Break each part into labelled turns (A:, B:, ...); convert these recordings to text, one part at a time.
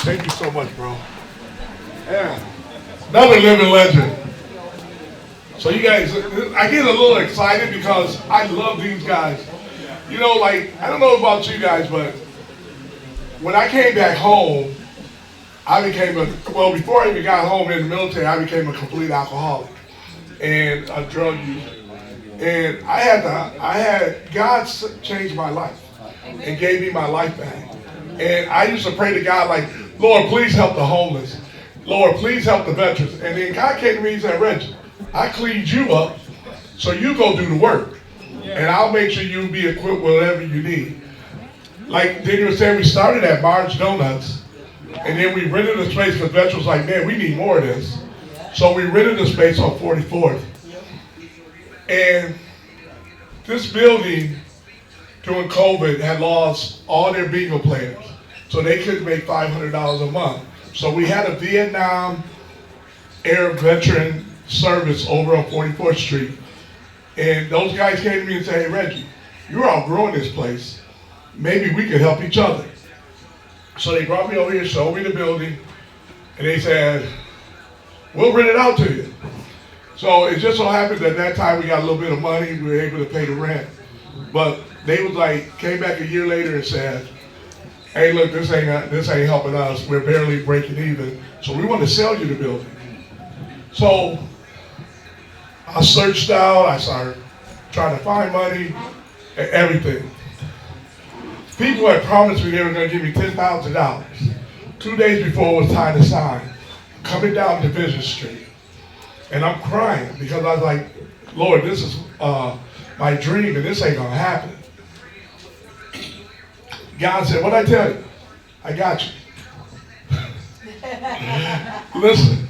A: Thank you so much, bro. Yeah. Another living legend. So you guys, I get a little excited because I love these guys. You know, like, I don't know about you guys, but when I came back home, before I even got home in the military, I became a complete alcoholic and a drug user. And God changed my life and gave me my life back. And I used to pray to God like, Lord, please help the homeless. Lord, please help the veterans. And then God came to me and said, Reggie, I cleaned you up, so you go do the work. And I'll make sure you be equipped with whatever you need. Like Daniel said, we started at Marge Donuts, and then we rented a space because veterans was like, man, we need more of this. So we rented a space on 44th. And this building, during COVID, had lost all their bingo players. So they couldn't make $500 a month. So we had a Vietnam Air Veteran Service over on 44th Street. And those guys came to me and said, hey, Reggie, you're outgrowing this place. Maybe we could help each other. So they brought me over here, showed me the building, and they said, we'll rent it out to you. So it just so happened that time we got a little bit of money, we were able to pay the rent. But they was like, came back a year later and said, hey, look, this ain't helping us. We're barely breaking even. So we want to sell you the building. So I searched out, I started trying to find money and everything. People had promised me they were going to give me $10,000. 2 days before it was time to sign, coming down Division Street. And I'm crying because I was like, Lord, this is my dream and this ain't going to happen. God said, what'd I tell you? I got you. Listen,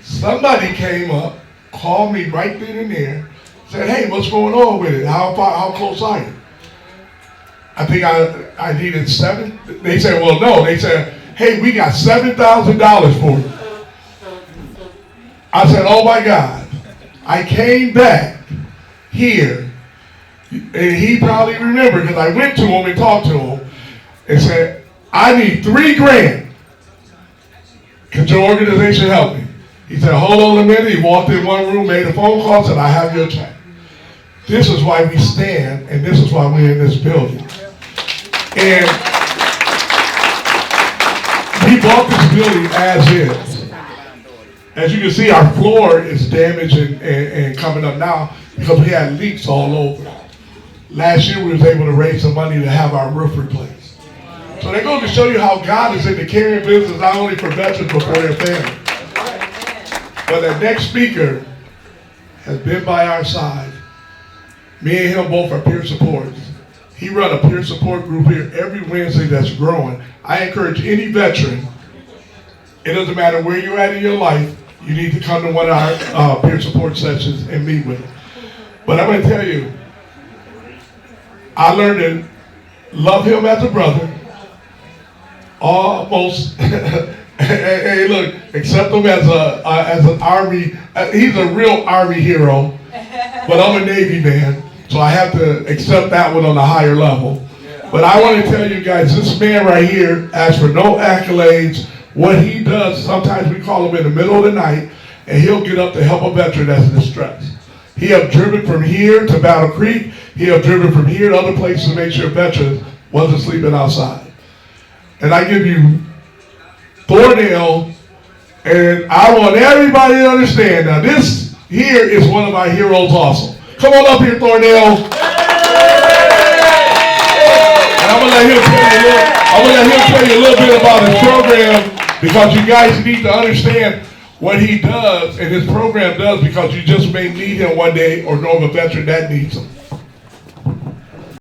A: somebody came up, called me right then and there, said, hey, what's going on with it? How close are you? I think I needed seven. They said, well, no. They said, hey, we got $7,000 for you. I said, oh my God. I came back here, and he probably remembered because I went to him and talked to him and said, I need $3,000. Could your organization help me? He said, hold on a minute. He walked in one room, made a phone call, said, I have your check. This is why we stand, and this is why we're in this building. And we bought this building as is. As you can see, our floor is damaged and coming up now because we had leaks all over. Last year, we was able to raise some money to have our roof replaced. So they're going to show you how God is in the caring business, not only for veterans, but for their family. But the next speaker has been by our side. Me and him both are peer supporters. He run a peer support group here every Wednesday that's growing. I encourage any veteran, it doesn't matter where you're at in your life, you need to come to one of our peer support sessions and meet with him. But I'm going to tell you, I learned to love him as a brother, almost, hey look, accept him as an Army, he's a real Army hero, but I'm a Navy man. So I have to accept that one on a higher level. But I want to tell you guys, this man right here asks for no accolades. What he does, sometimes we call him in the middle of the night, and he'll get up to help a veteran that's in distress. He have driven from here to Battle Creek. He have driven from here to other places to make sure veterans wasn't sleeping outside. And I give you Thornell, and I want everybody to understand, now this here is one of our heroes also. Come on up here, Thornell. And I'm gonna let him tell you a little bit about his program, because you guys need to understand what he does and his program does, because you just may need him one day or know of a veteran that needs him.